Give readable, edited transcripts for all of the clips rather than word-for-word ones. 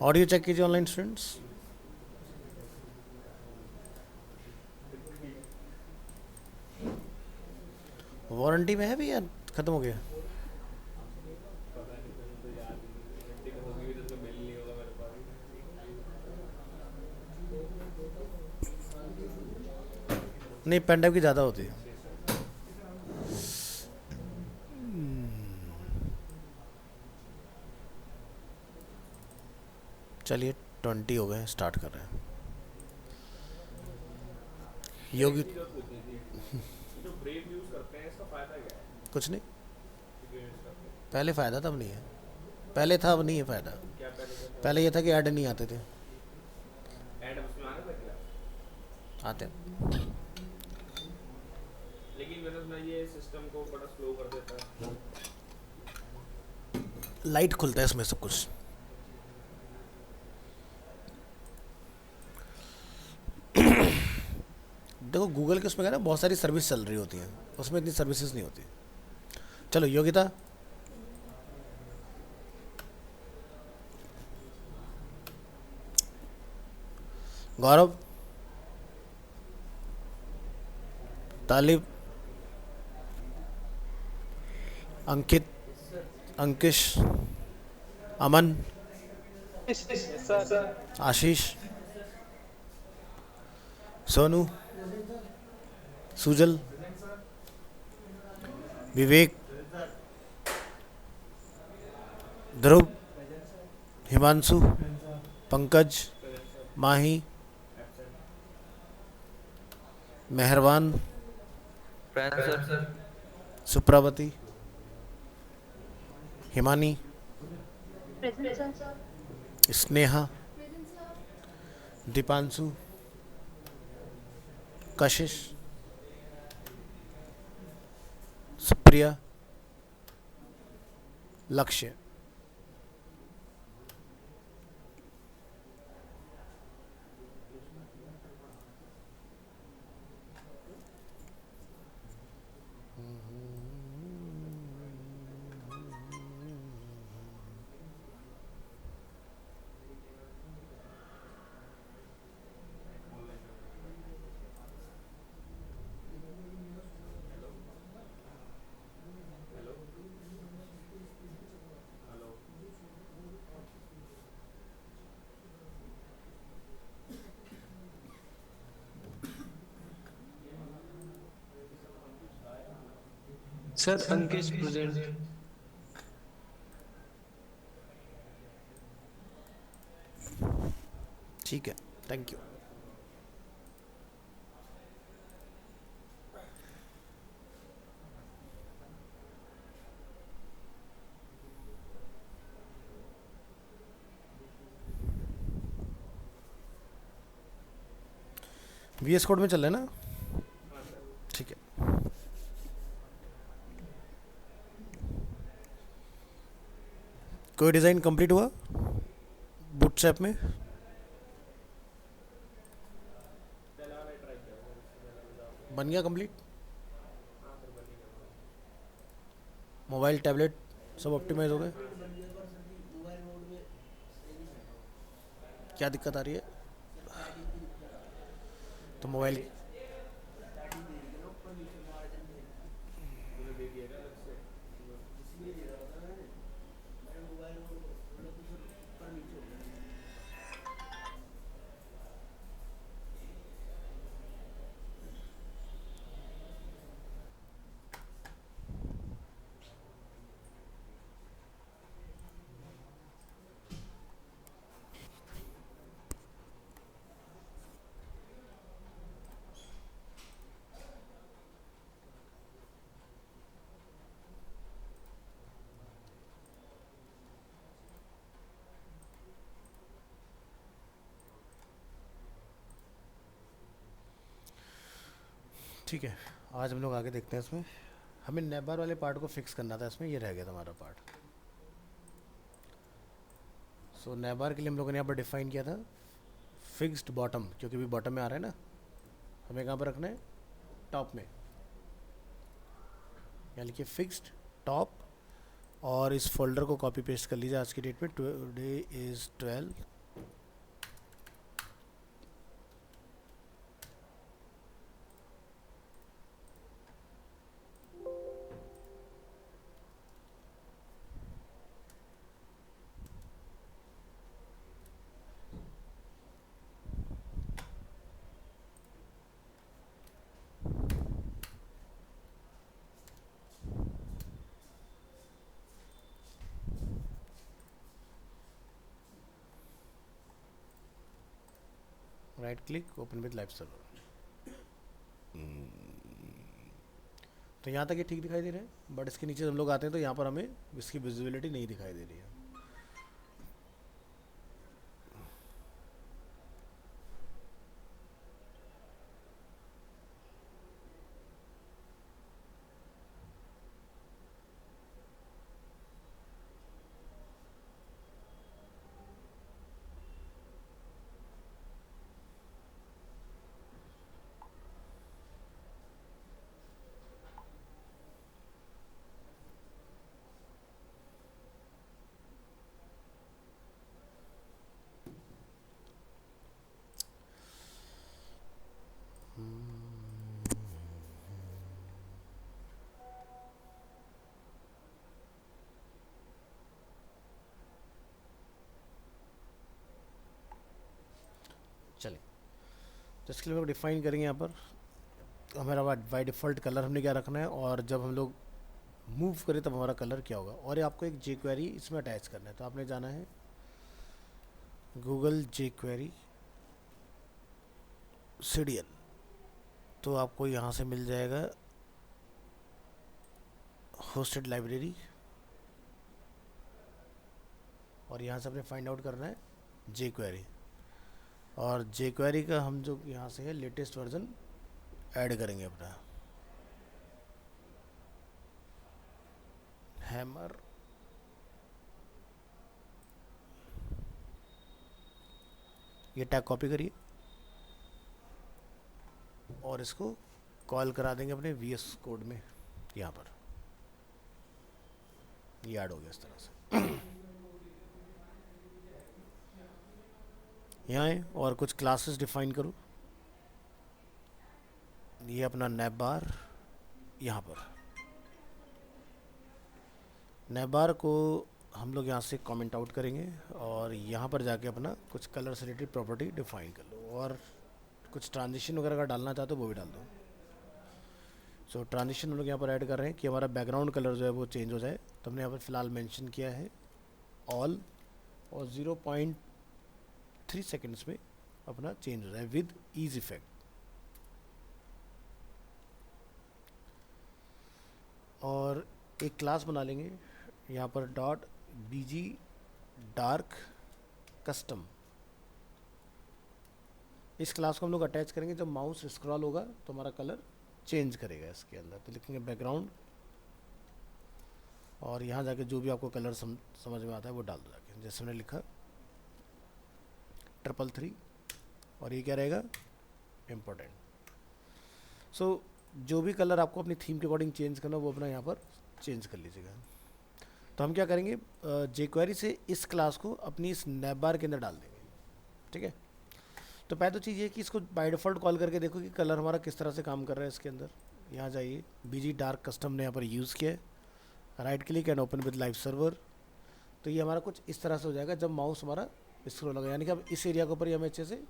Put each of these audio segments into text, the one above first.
Audio check कीजिए online students. Warranty में है भी या ख़त्म हो गया? नहीं, पेन ड्राइव की ज़्यादा होती है। चलिए 20 हो गए, स्टार्ट कर रहे हैं। योगी कुछ नहीं, पहले फ़ायदा था, अब नहीं है। पहले था, अब नहीं है फ़ायदा। पहले ये था कि ऐड नहीं आते थे, आते हैं। लाइट खुलता है इसमें सब कुछ। देखो गूगल के उसमें क्या है ना, बहुत सारी सर्विस चल रही होती हैं, उसमें इतनी सर्विसेज नहीं होती। चलो Yogita, Gaurav, Talib, Ankit, Ankish, Aman, yes sir. Ashish, Sonu, Sujal, Vivek, Dhruv, Himanshu, Pankaj, Mahi, Meharban, present sir. Supravati, Himani, present sir. Sneha, Deepanshu, Kashish, Supriya, Lakshya. Sir Ankesh present. ठीक है, थैंक यू। वीएस कोड में चल रहे हैं ना? ठीक है। कोई डिज़ाइन कंप्लीट हुआ बूटस्ट्रैप में? बन गया कंप्लीट? मोबाइल टैबलेट सब ऑप्टिमाइज हो गए? क्या दिक्कत आ रही है? तो मोबाइल ठीक है। आज हम लोग आगे देखते हैं। इसमें हमें नेबर वाले पार्ट को फिक्स करना था, इसमें ये रह गया था हमारा पार्ट। सो नेबर के लिए हम लोगों ने यहाँ पर डिफाइन किया था फिक्स्ड बॉटम, क्योंकि भी बॉटम में आ रहा है ना, हमें कहाँ पर रखना है? टॉप में। यहाँ लिखिए फिक्स्ड टॉप और इस फोल्डर को कॉपी पेस्ट कर लीजिए आज की डेट में, today is 12। Right click, open with live server. तो यहाँ तक ये ठीक दिखाई दे रहा है, बट इसके नीचे हम लोग आते हैं तो यहाँ पर हमें इसकी विजिबिलिटी नहीं दिखाई दे रही है। चलिए, तो इसके लिए हम लोग डिफाइन करेंगे यहाँ पर हमारा बाय डिफ़ॉल्ट कलर हमने क्या रखना है, और जब हम लोग मूव करें तब हमारा कलर क्या होगा। और ये आपको एक jQuery इसमें अटैच करना है, तो आपने जाना है गूगल jQuery CDN, तो आपको यहाँ से मिल जाएगा होस्टेड लाइब्रेरी, और यहाँ से अपने फाइंड आउट करना है jQuery, और jQuery का हम जो यहाँ से है लेटेस्ट वर्जन ऐड करेंगे अपना हैमर। ये टैग कॉपी करिए और इसको कॉल करा देंगे अपने VS कोड में, यहाँ पर ये ऐड हो गया इस तरह से। यहाँ है, और कुछ क्लासेस डिफाइन करो। ये अपना नैबार, यहाँ पर नैबार को हम लोग यहाँ से कमेंट आउट करेंगे, और यहाँ पर जाके अपना कुछ कलर से रिलेटेड प्रॉपर्टी डिफाइन कर लो, और कुछ ट्रांजिशन वगैरह का डालना चाहते हो वो भी डाल दो। सो ट्रांजिशन हम लोग यहाँ पर ऐड कर रहे हैं कि हमारा बैकग्राउंड कलर जो है वो चेंज हो जाए, तो हमने यहाँ पर फिलहाल मेंशन किया है ऑल, और 0.3 सेकेंड्स में अपना चेंज हो जाए विद ईज इफेक्ट। और एक क्लास बना लेंगे यहाँ पर .bg डार्क कस्टम। इस क्लास को हम लोग अटैच करेंगे, जब माउस स्क्रॉल होगा तो हमारा कलर चेंज करेगा इसके अंदर। तो लिखेंगे बैकग्राउंड, और यहाँ जाके जो भी आपको कलर समझ में आता है वो डाल दो जाके, जैसे हमने लिखा 333, और ये क्या रहेगा इम्पोर्टेंट। सो जो भी कलर आपको अपनी थीम के अकॉर्डिंग चेंज करना वो अपना यहाँ पर चेंज कर लीजिएगा। तो हम क्या करेंगे, jQuery से इस क्लास को अपनी इस नैबार के अंदर डाल देंगे, ठीक है। तो पहले तो चीज़ ये कि इसको बाय डिफ़ॉल्ट कॉल करके देखो कि कलर हमारा किस तरह से काम कर रहा है इसके अंदर। यहाँ जाइए, BG डार्क कस्टम ने यहाँ पर यूज़ किया है, right click and open with live server. तो ये हमारा कुछ इस तरह से हो जाएगा जब माउस हमारा स्क्रॉल होगा, यानी कि अब इस एरिया के ऊपर ये हमें अच्छे से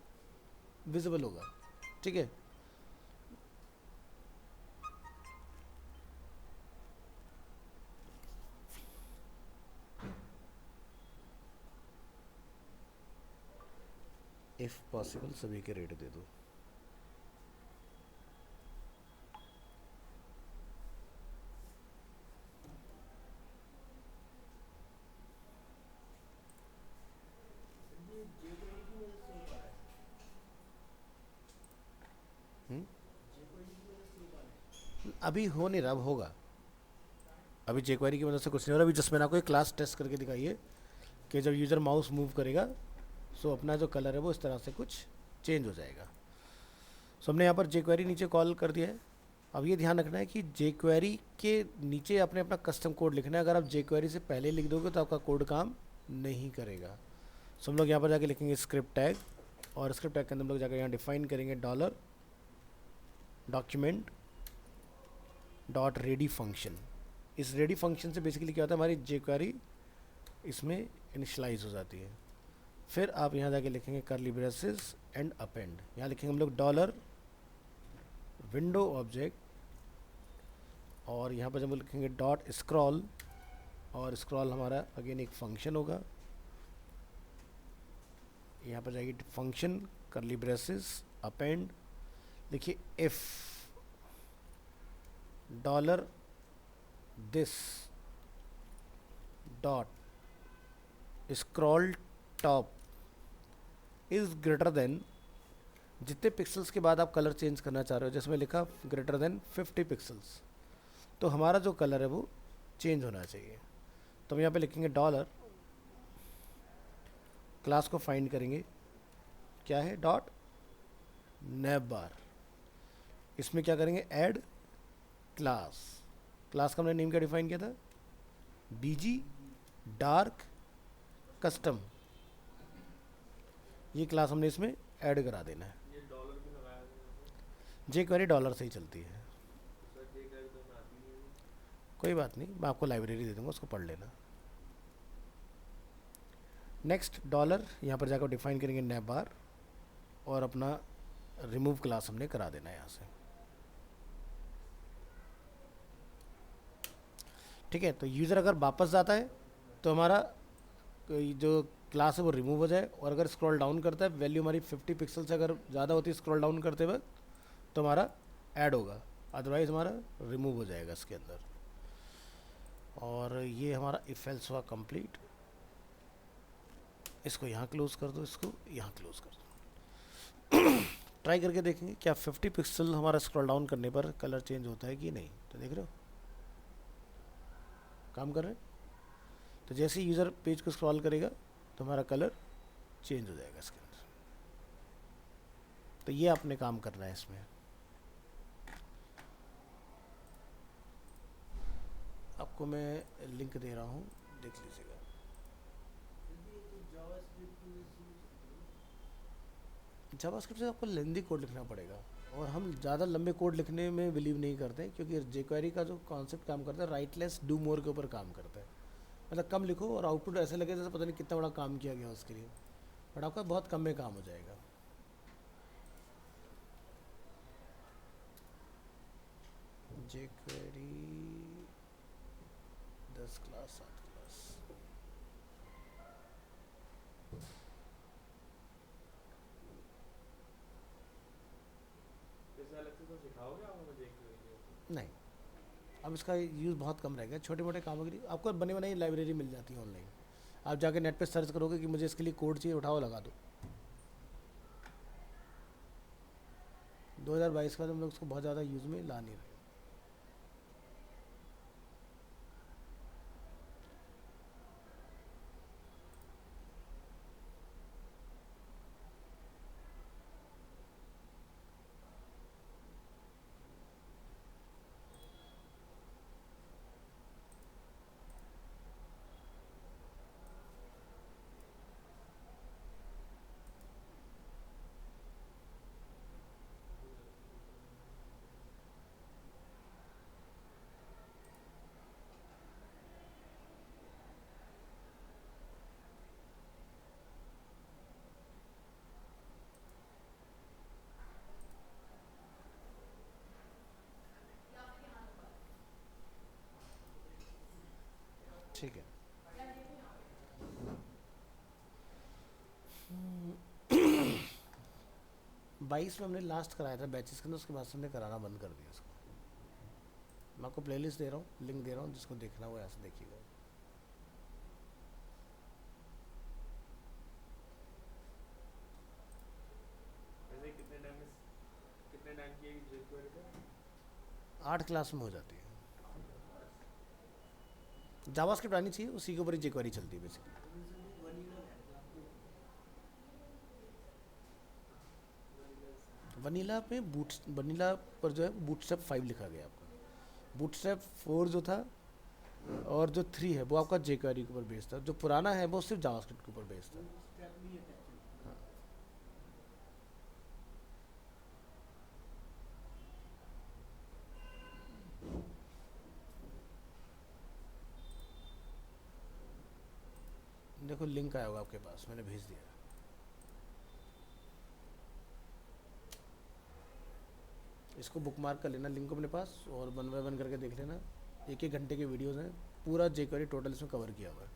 विजिबल होगा, ठीक है। इफ़ पॉसिबल सभी के रेट दे दो। अभी हो नहीं रहा, अब होगा। अभी jQuery की वजह से कुछ नहीं हो रहा। अभी जस्ट मैंने आपको एक क्लास टेस्ट करके दिखाइए कि जब यूज़र माउस मूव करेगा सो अपना जो कलर है वो इस तरह से कुछ चेंज हो जाएगा। सो हमने यहाँ पर jQuery नीचे कॉल कर दिया है। अब ये ध्यान रखना है कि jQuery के नीचे आपने अपना कस्टम कोड लिखना है। अगर आप jQuery से पहले लिख दोगे तो आपका कोड काम नहीं करेगा। सो हम लोग यहाँ पर जाके लिखेंगे स्क्रिप्ट टैग, और स्क्रिप्ट टैग के अंदर हम लोग जाकर यहाँ डिफाइन करेंगे dollar document dot ready function. इस रेडी फंक्शन से बेसिकली क्या होता है, हमारी jQuery इसमें इनिशलाइज हो जाती है। फिर आप यहाँ जाके लिखेंगे करली ब्रेसेस एंड अपेंड। यहाँ लिखेंगे हम लोग डॉलर विंडो ऑब्जेक्ट, और यहाँ पर जब हम लिखेंगे डॉट स्क्रॉल, और स्क्रॉल हमारा अगेन एक फंक्शन होगा। यहाँ पर जाएगी फंक्शन करली ब्रेसेस अपेंड, देखिए if dollar this dot scroll top is greater than, जितने पिक्सल्स के बाद आप कलर चेंज करना चाह रहे हो, जैसे मैं लिखा ग्रेटर देन 50 पिक्सल्स, तो हमारा जो कलर है वो चेंज होना चाहिए। तो हम यहाँ पे लिखेंगे डॉलर, क्लास को फाइंड करेंगे, क्या है डॉट नैव बार। इसमें क्या करेंगे ऐड क्लास। क्लास का हमने नेम क्या डिफाइन किया था, बीजी डार्क कस्टम। ये क्लास हमने इसमें ऐड करा देना है। jQuery डॉलर से ही चलती है, कोई बात नहीं, मैं आपको लाइब्रेरी दे दूंगा, उसको पढ़ लेना। नेक्स्ट डॉलर, यहाँ पर जाकर डिफाइन करेंगे नैव बार, और अपना रिमूव क्लास हमने करा देना है यहाँ से। ठीक है, तो यूज़र अगर वापस जाता है तो हमारा जो क्लास है वो रिमूव हो जाए, और अगर स्क्रॉल डाउन करता है, वैल्यू हमारी 50 पिक्सल से अगर ज़्यादा होती है स्क्रॉल डाउन करते वक्त, तो हमारा ऐड होगा, अदरवाइज हमारा रिमूव हो जाएगा इसके अंदर। और ये हमारा इफ एल्स हुआ कंप्लीट। इसको यहाँ क्लोज कर दो, इसको यहाँ क्लोज कर दो। ट्राई करके देखेंगे क्या 50 पिक्सल हमारा स्क्रॉल डाउन करने पर कलर चेंज होता है कि नहीं। तो देख रहे हो काम कर रहे हैं। तो जैसे ही यूज़र पेज को स्क्रॉल करेगा तो हमारा कलर चेंज हो जाएगा इसके अंदर। तो ये आपने काम करना है इसमें। आपको मैं लिंक दे रहा हूँ, देख लीजिएगा। जावास्क्रिप्ट से आपको लेंदी कोड लिखना पड़ेगा, और हम ज़्यादा लंबे कोड लिखने में बिलीव नहीं करते, क्योंकि jQuery का जो कॉन्सेप्ट काम करता है राइट लेस डू मोर के ऊपर काम करता है। मतलब कम लिखो और आउटपुट ऐसे लगे जैसे पता नहीं कितना बड़ा काम किया गया उसके लिए, बट आपका बहुत कम में काम हो जाएगा। jQuery 10 class 7 class. नहीं, अब इसका यूज़ बहुत कम रहेगा। छोटे मोटे कामों के लिए आपको बने बनाई लाइब्रेरी मिल जाती है ऑनलाइन। आप जाके नेट पे सर्च करोगे कि मुझे इसके लिए कोड चाहिए, उठाओ लगा दो। 2022 का हम लोग उसको बहुत ज़्यादा यूज़ में ला नहीं रहे। ठीक है, 22 में हमने लास्ट कराया था बैचेस के अंदर, उसके बाद से हमने कराना बंद कर दिया इसको। मैं आपको प्लेलिस्ट दे रहा हूँ, लिंक दे रहा हूँ, जिसको देखना हो ऐसे देखिएगा। कितने टाइम की jQuery का? 8 क्लास में हो जाती है। जावास्क्रिप्ट आनी चाहिए, उसी के ऊपर ही jQuery चलती है बेसिकली। वनीला में वनीला पर जो है बूटस्ट्रैप 5 लिखा गया आपका। बूटस्ट्रैप 4 जो था और जो 3 है वो आपका jQuery के ऊपर बेस्ड था। जो पुराना है वो सिर्फ जावास्क्रिप्ट के ऊपर बेस्ड था। हाँ। देखो लिंक आया होगा आपके पास, मैंने भेज दिया। इसको बुकमार्क कर लेना लिंक को अपने पास और 1 बाय 1 करके देख लेना। 1-1 घंटे के वीडियोस हैं, पूरा jQuery टोटल इसमें कवर किया हुआ है।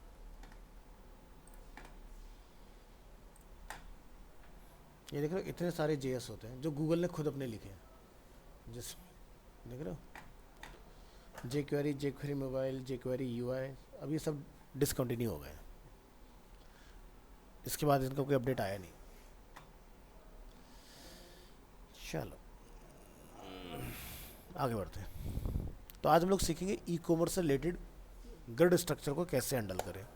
ये देख रहे हो इतने सारे JS होते हैं जो गूगल ने खुद अपने लिखे हैं। जिस देख रहे हो jQuery मोबाइल, jQuery UI, अब ये सब डिसकंटिन्यू हो गए। इसके बाद इनका कोई अपडेट आया नहीं। चलो आगे बढ़ते हैं। तो आज हम लोग सीखेंगे ई कॉमर्स से रिलेटेड ग्रिड स्ट्रक्चर को कैसे हैंडल करें।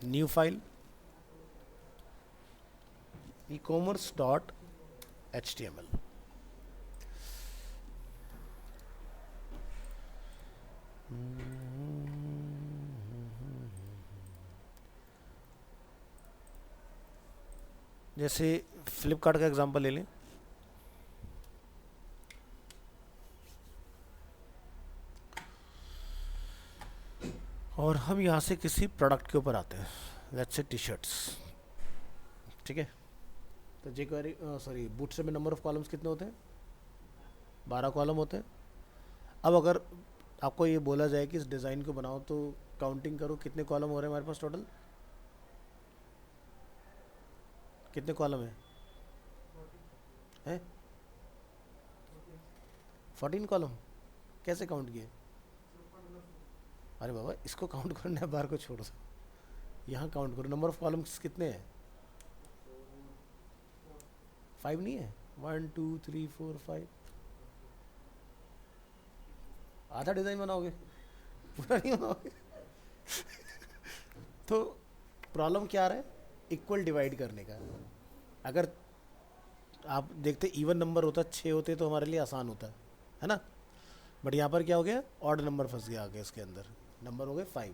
New file ecommerce.html। जैसे फ्लिपकार्ट का एग्जांपल ले लें। और हम यहाँ से किसी प्रोडक्ट के ऊपर आते हैं, लेट्स से टी शर्ट्स, ठीक है। तो jQuery बूटस्ट्रैप में नंबर ऑफ कॉलम्स कितने होते हैं? 12 कॉलम होते हैं। अब अगर आपको ये बोला जाए कि इस डिज़ाइन को बनाओ तो काउंटिंग करो कितने कॉलम हो रहे हैं हमारे पास टोटल, कितने कॉलम हैं? 14 कॉलम कैसे काउंट किए? अरे बाबा इसको काउंट करो ना, बार को छोड़ दो, यहाँ काउंट करो। नंबर ऑफ कॉलम्स कितने हैं? 5 नहीं है? 1 2 3 4 5। आधा डिज़ाइन बनाओगे, पूरा नहीं बनाओगे। तो प्रॉब्लम क्या आ रहा है? इक्वल डिवाइड करने का। अगर आप देखते इवन नंबर होता 6 होते तो हमारे लिए आसान होता है ना। बट यहाँ पर क्या हो गया? ऑड नंबर फंस गया आगे, इसके अंदर नंबर हो गए 5।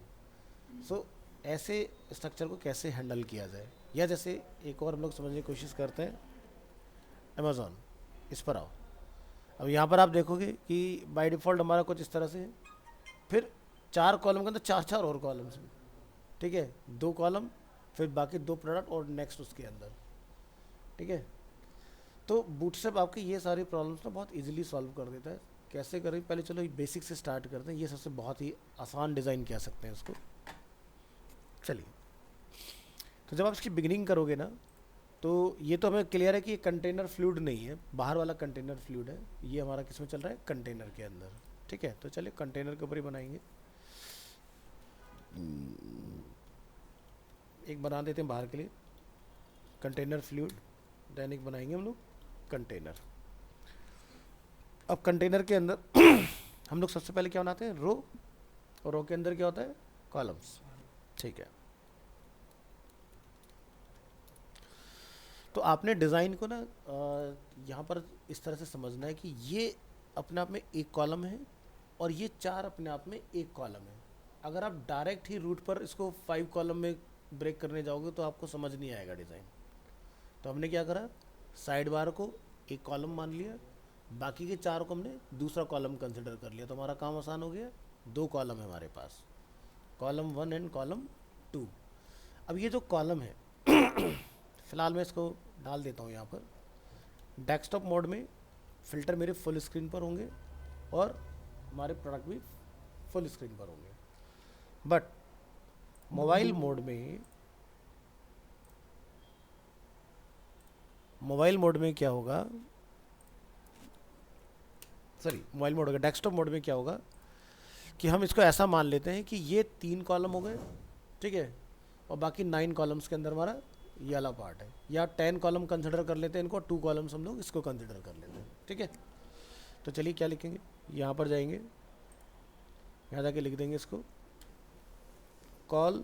सो ऐसे स्ट्रक्चर को कैसे हैंडल किया जाए, या जैसे एक और हम लोग समझने की कोशिश करते हैं। अमेज़ॉन, इस पर आओ। अब यहाँ पर आप देखोगे कि बाय डिफ़ॉल्ट हमारा कुछ इस तरह से है। फिर 4 कॉलम के अंदर 4 और कॉलम्स, ठीक है। 2 कॉलम, फिर बाकी 2 प्रोडक्ट और नेक्स्ट उसके अंदर, ठीक है। तो बूटस्ट्रैप आपकी ये सारी प्रॉब्लम्स ना बहुत इजीली सॉल्व कर देता है। कैसे करें? पहले चलो बेसिक से स्टार्ट करते हैं। ये सबसे बहुत ही आसान डिज़ाइन कह सकते हैं इसको। चलिए, तो जब आप इसकी बिगिनिंग करोगे ना, तो ये तो हमें क्लियर है कि ये कंटेनर फ्लूइड नहीं है, बाहर वाला कंटेनर फ्लूइड है। ये हमारा किस में चल रहा है? कंटेनर के अंदर, ठीक है। तो चलिए कंटेनर के ऊपर ही बनाएंगे। एक बना देते हैं बाहर के लिए, कंटेनर फ्लूइड। देन एक बनाएंगे हम लोग कंटेनर। अब कंटेनर के अंदर हम लोग सबसे पहले क्या बनाते हैं? रो, और रो के अंदर क्या होता है? कॉलम्स, ठीक है। तो आपने डिज़ाइन को ना यहाँ पर इस तरह से समझना है कि ये अपने आप में एक कॉलम है और ये 4 अपने आप में एक कॉलम है। अगर आप डायरेक्ट ही रूट पर इसको 5 कॉलम में ब्रेक करने जाओगे तो आपको समझ नहीं आएगा डिज़ाइन। तो हमने क्या करा? साइड बार को एक कॉलम मान लिया, बाकी के 4 को हमने दूसरा कॉलम कंसिडर कर लिया। तो हमारा काम आसान हो गया। 2 कॉलम है हमारे पास, कॉलम 1 एंड कॉलम 2। अब ये जो कॉलम है फ़िलहाल मैं इसको डाल देता हूँ यहाँ पर। डेस्कटॉप मोड में फ़िल्टर मेरे फुल स्क्रीन पर होंगे और हमारे प्रोडक्ट भी फुल स्क्रीन पर होंगे। बट मोबाइल मोड में क्या होगा? मोबाइल मोड होगा। डेस्कटॉप मोड में क्या होगा कि हम इसको ऐसा मान लेते हैं कि ये 3 कॉलम हो गए, ठीक है, और बाकी 9 कॉलम्स के अंदर हमारा ये वाला पार्ट है। या 10 कॉलम कंसिडर कर लेते हैं इनको, 2 कॉलम्स हम लोग इसको कंसिडर कर लेते हैं, ठीक है। तो चलिए क्या लिखेंगे? यहाँ पर जाएंगे, यहाँ जाके लिख देंगे इसको कॉल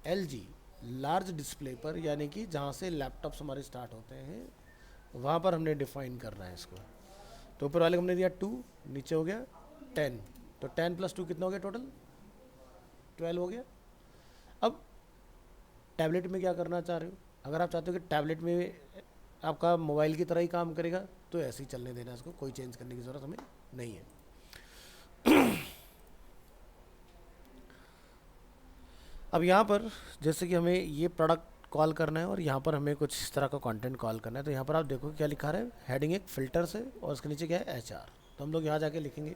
LG लार्ज डिस्प्ले पर, यानी कि जहाँ से लैपटॉप्स हमारे स्टार्ट होते हैं वहाँ पर हमने डिफाइन करना है इसको। तो ऊपर वाले को हमने दिया 2, नीचे हो गया 10, तो 10 + 2 कितना हो गया टोटल? 12 हो गया। अब टैबलेट में क्या करना चाह रहे हो? अगर आप चाहते हो कि टैबलेट में आपका मोबाइल की तरह ही काम करेगा तो ऐसे ही चलने देना, इसको कोई चेंज करने की ज़रूरत हमें नहीं है। अब यहाँ पर जैसे कि हमें ये प्रोडक्ट कॉल करना है और यहाँ पर हमें कुछ इस तरह का कंटेंट कॉल करना है, तो यहाँ पर आप देखो क्या लिखा रहा है, हेडिंग एक फिल्टर से और उसके नीचे क्या है HR। तो हम लोग यहाँ जाके लिखेंगे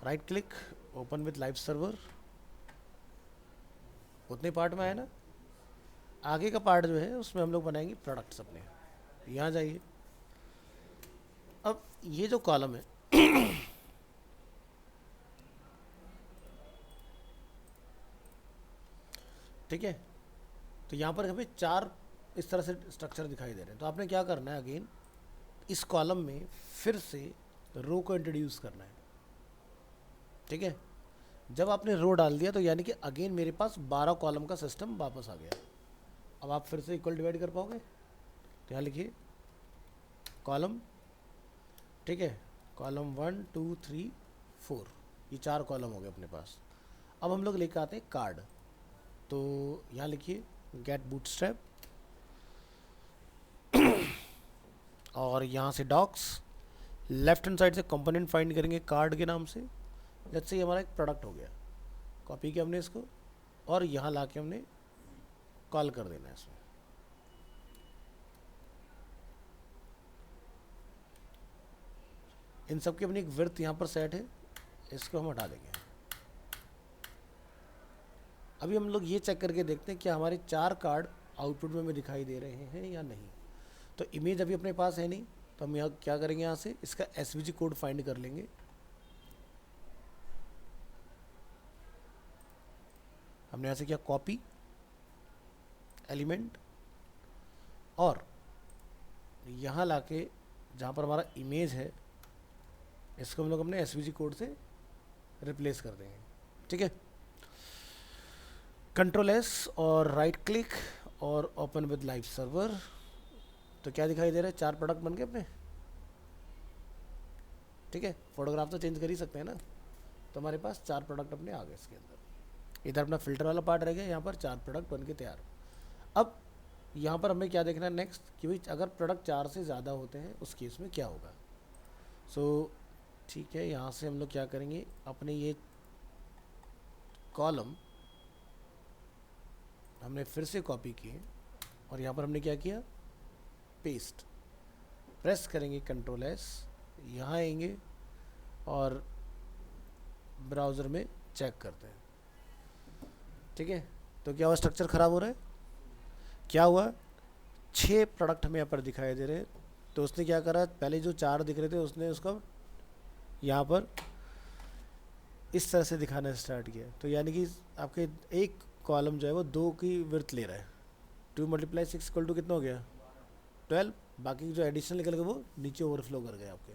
right click, open with live server. उतने पार्ट में आया ना, आगे का पार्ट जो है उसमें हम लोग बनाएंगे प्रोडक्ट्स अपने। यहाँ जाइए, अब ये जो कॉलम है ठीक है, तो यहाँ पर हमें 4 इस तरह से स्ट्रक्चर दिखाई दे रहे हैं। तो आपने क्या करना है, अगेन इस कॉलम में फिर से रो को इंट्रोड्यूस करना है। ठीक है, जब आपने रो डाल दिया तो यानी कि अगेन मेरे पास 12 कॉलम का सिस्टम वापस आ गया। अब आप फिर से इक्वल डिवाइड कर पाओगे? तो यहाँ लिखिए कॉलम, ठीक है, कॉलम 1 2 3 4, ये 4 कॉलम हो गए अपने पास। अब हम लोग लेकर आते हैं कार्ड। तो यहाँ लिखिए गेट बूटस्ट्रैप और यहाँ से डॉक्स, लेफ्ट हैंड साइड से कंपोनेंट फाइंड करेंगे कार्ड के नाम से। लेट्स से हमारा एक प्रोडक्ट हो गया, कॉपी किया हमने इसको और यहाँ लाके हमने कॉल कर देना है इसमें। इन सब की अपनी एक विड्थ यहाँ पर सेट है, इसको हम हटा देंगे। अभी हम लोग ये चेक करके देखते हैं क्या हमारे 4 कार्ड आउटपुट में हमें दिखाई दे रहे हैं या नहीं। तो इमेज अभी अपने पास है नहीं, तो हम यहाँ क्या करेंगे, यहाँ से इसका SVG कोड फाइंड कर लेंगे। हमने यहाँ से किया कॉपी एलिमेंट और यहाँ लाके जहाँ पर हमारा इमेज है इसको हम लोग अपने SVG कोड से रिप्लेस कर देंगे। ठीक है, Ctrl+S और राइट क्लिक और ओपन विद लाइव सर्वर। तो क्या दिखाई दे रहा है, 4 प्रोडक्ट बन गए अपने। ठीक है, फोटोग्राफ तो चेंज कर ही सकते हैं ना, तो हमारे पास 4 प्रोडक्ट अपने आ गए इसके अंदर। इधर अपना फिल्टर वाला पार्ट रह गया, यहाँ पर 4 प्रोडक्ट बन के तैयार। अब यहाँ पर हमें क्या देखना है नेक्स्ट, कि भाई अगर प्रोडक्ट 4 से ज़्यादा होते हैं उस केस में क्या होगा। सो ठीक है, यहाँ से हम लोग क्या करेंगे, अपने ये कॉलम हमने फिर से कॉपी किए और यहाँ पर हमने क्या किया, पेस्ट। प्रेस करेंगे Ctrl+S, यहाँ आएंगे और ब्राउज़र में चेक करते हैं। ठीक है, तो क्या हुआ, स्ट्रक्चर ख़राब हो रहा है। क्या हुआ, 6 प्रोडक्ट हमें यहाँ पर दिखाई दे रहे हैं। तो उसने क्या करा, पहले जो 4 दिख रहे थे उसने उसका यहाँ पर इस तरह से दिखाना स्टार्ट किया। तो यानी कि आपके एक कॉलम जो है वो 2 की विड्थ ले रहा है। 2 × 6 = कितना हो गया, 12। बाकी जो एडिशनल निकल गए वो नीचे ओवरफ्लो कर गए आपके।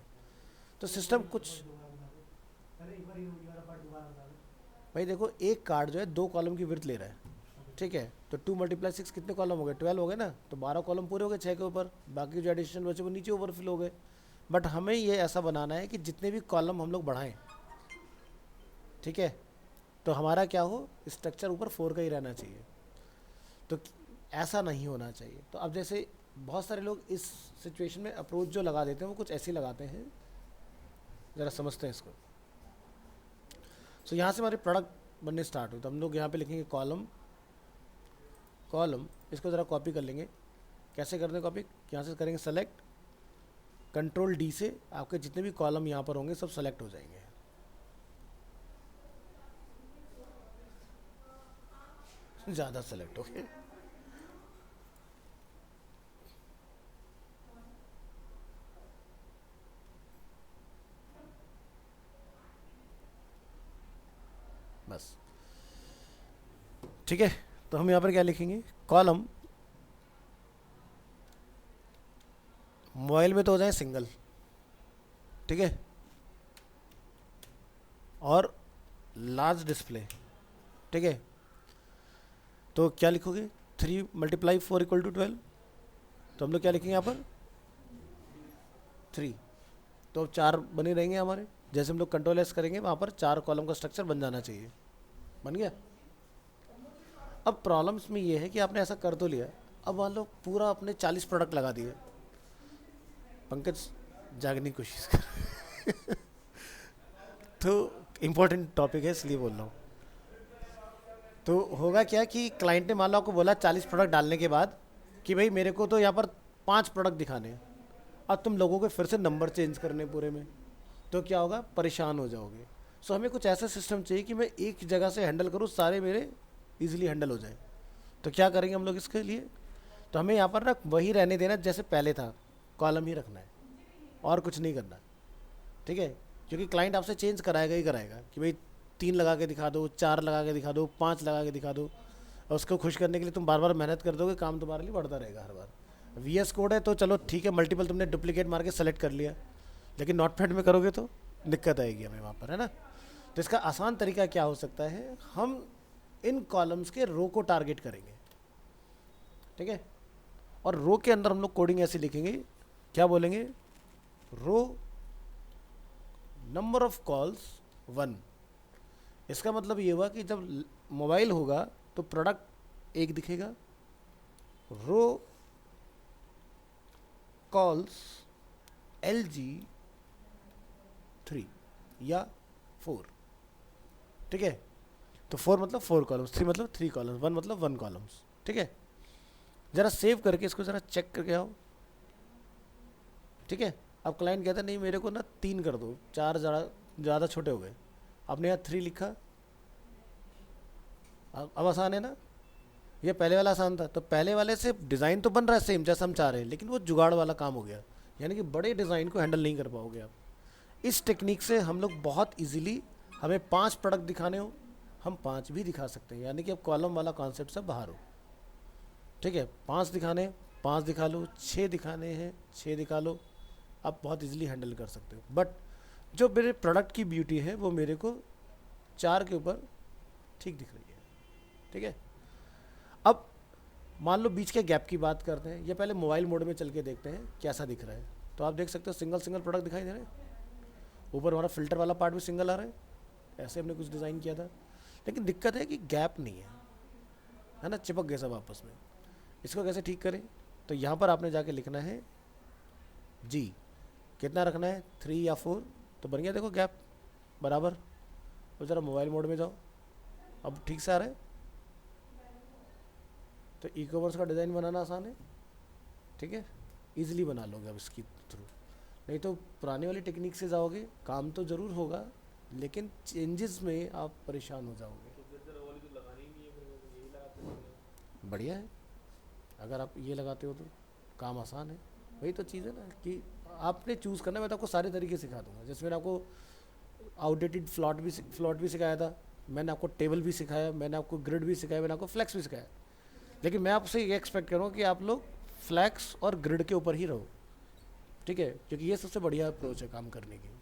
तो सिस्टम कुछ, भाई देखो एक कार्ड जो है 2 कॉलम की विड्थ ले रहा है। ठीक है, तो 2 × 6 कितने कॉलम हो गए, 12 हो गए ना। तो 12 कॉलम पूरे हो गए 6 के ऊपर, बाकी जो एडिशनल बचे वो नीचे ओवरफ्लो हो गए। बट हमें ये ऐसा बनाना है कि जितने भी कॉलम हम लोग बढ़ाएं, ठीक है, तो हमारा क्या हो, स्ट्रक्चर ऊपर 4 का ही रहना चाहिए। तो ऐसा नहीं होना चाहिए। तो अब जैसे बहुत सारे लोग इस सिचुएशन में अप्रोच जो लगा देते हैं वो कुछ ऐसे लगाते हैं, ज़रा समझते हैं इसको। सो यहाँ से हमारे प्रोडक्ट बनने स्टार्ट हुए। तो हम लोग यहाँ पे लिखेंगे कॉलम, इसको ज़रा कॉपी कर लेंगे। कैसे करते हैं कॉपी, यहाँ से करेंगे सेलेक्ट, Ctrl+D से आपके जितने भी कॉलम यहाँ पर होंगे सब सेलेक्ट हो जाएंगे। ज़्यादा सेलेक्ट हो गए। बस ठीक है, तो हम यहाँ पर क्या लिखेंगे, कॉलम, मोबाइल में तो हो जाए सिंगल। ठीक है, और लार्ज डिस्प्ले, ठीक है। तो क्या लिखोगे, 3 × 4 = 12, तो हम लोग क्या लिखेंगे यहाँ पर 3, तो 4 बने रहेंगे हमारे। जैसे हम लोग कंट्रोल एस करेंगे वहाँ पर 4 कॉलम का स्ट्रक्चर बन जाना चाहिए, बन गया। अब प्रॉब्लम इसमें ये है कि आपने ऐसा कर तो लिया, अब मान लो पूरा अपने 40 प्रोडक्ट लगा दिए। पंकज जागने की कोशिश कर तो इम्पोर्टेंट टॉपिक है इसलिए बोल रहा हूँ। तो होगा क्या कि क्लाइंट ने मान लो आपको बोला 40 प्रोडक्ट डालने के बाद कि भाई मेरे को तो यहाँ पर 5 प्रोडक्ट दिखाने हैं, अब तुम लोगों के फिर से नंबर चेंज करने पूरे में, तो क्या होगा, परेशान हो जाओगे। सो हमें कुछ ऐसा सिस्टम चाहिए कि मैं एक जगह से हैंडल करूँ, सारे मेरे इजीली हैंडल हो जाए। तो क्या करेंगे हम लोग इसके लिए, तो हमें यहाँ पर ना वही रहने देना जैसे पहले था, कॉलम ही रखना है और कुछ नहीं करना, ठीक है। क्योंकि क्लाइंट आपसे चेंज कराएगा ही कराएगा कि भाई 3 लगा के दिखा दो, 4 लगा के दिखा दो, 5 लगा के दिखा दो, और उसको खुश करने के लिए तुम बार बार मेहनत कर दोगे, काम तुम्हारे लिए बढ़ता रहेगा हर बार। VS कोड है तो चलो ठीक है, मल्टीपल तुमने डुप्लीकेट मार के सेलेक्ट कर लिया, लेकिन नोटपैड में करोगे तो दिक्कत आएगी हमें वहाँ पर, है ना। तो इसका आसान तरीका क्या हो सकता है, हम इन कॉलम्स के रो को टारगेट करेंगे, ठीक है। और रो के अंदर हम लोग कोडिंग ऐसी लिखेंगे, क्या बोलेंगे, रो नंबर ऑफ कॉल्स 1। इसका मतलब ये हुआ कि जब मोबाइल होगा तो प्रोडक्ट 1 दिखेगा, रो कॉल्स LG 3 या 4, ठीक है। तो 4 मतलब 4 कॉलम्स, 3 मतलब 3 कॉलम्स, 1 मतलब 1 कॉलम्स, ठीक है। ज़रा सेव करके इसको ज़रा चेक करके आओ, ठीक है। अब क्लाइंट कहता है नहीं मेरे को ना 3 कर दो, 4 ज़्यादा छोटे हो गए, आपने यहाँ 3 लिखा। अब आसान है ना, ये पहले वाला आसान था। तो पहले वाले से डिज़ाइन तो बन रहा है सेम जैसा हम चाह रहे हैं, लेकिन वो जुगाड़ वाला काम हो गया, यानी कि बड़े डिज़ाइन को हैंडल नहीं कर पाओगे आप। इस टेक्निक से हम लोग बहुत इजीली, हमें 5 प्रोडक्ट दिखाने हो हम 5 भी दिखा सकते हैं, यानी कि अब कॉलम वाला कॉन्सेप्ट से बाहर हो, ठीक है। 5 दिखाने 5 दिखा लो, 6 दिखाने हैं 6 दिखा लो, आप बहुत इजीली हैंडल कर सकते हो। बट जो मेरे प्रोडक्ट की ब्यूटी है वो मेरे को 4 के ऊपर ठीक दिख रही है, ठीक है। अब मान लो बीच के गैप की बात करते हैं, ये पहले मोबाइल मोड में चल के देखते हैं कैसा दिख रहा है। तो आप देख सकते हो सिंगल प्रोडक्ट दिखाई दे रहे हैं, ऊपर हमारा फिल्टर वाला पार्ट भी सिंगल आ रहा है, ऐसे हमने कुछ डिज़ाइन किया था। लेकिन दिक्कत है कि गैप नहीं है ना, चिपक गए सब आपस में। इसको कैसे ठीक करें, तो यहाँ पर आपने जाके लिखना है जी, कितना रखना है 3 या 4, तो बन गया देखो गैप बराबर। तो ज़रा मोबाइल मोड में जाओ, अब ठीक से आ रहा है। तो ई कॉमर्स का डिज़ाइन बनाना आसान है, ठीक है, ईजिली बना लोगे अब इसकी थ्रू। नहीं तो पुराने वाली टेक्निक से जाओगे, काम तो ज़रूर होगा लेकिन चेंजेस में आप परेशान हो जाओगे। तो फिर वो वाली तो लगानी ही नहीं है, फिर वो तो यही लगाते हैं। बढ़िया है, अगर आप ये लगाते हो तो काम आसान है। वही तो चीज़ है ना कि आपने चूज़ करना है। मैं तो आपको सारे तरीके सिखा दूंगा, जैसे मैंने आपको आउटडेटेड फ्लॉट भी सिखाया था, मैंने आपको टेबल भी सिखाया, मैंने आपको ग्रिड भी सिखाया, मैंने आपको फ्लैक्स भी सिखाया। लेकिन मैं आपसे ये एक्सपेक्ट करूँगा कि आप लोग फ्लैक्स और ग्रिड के ऊपर ही रहो, ठीक है, क्योंकि ये सबसे बढ़िया अप्रोच है काम करने की।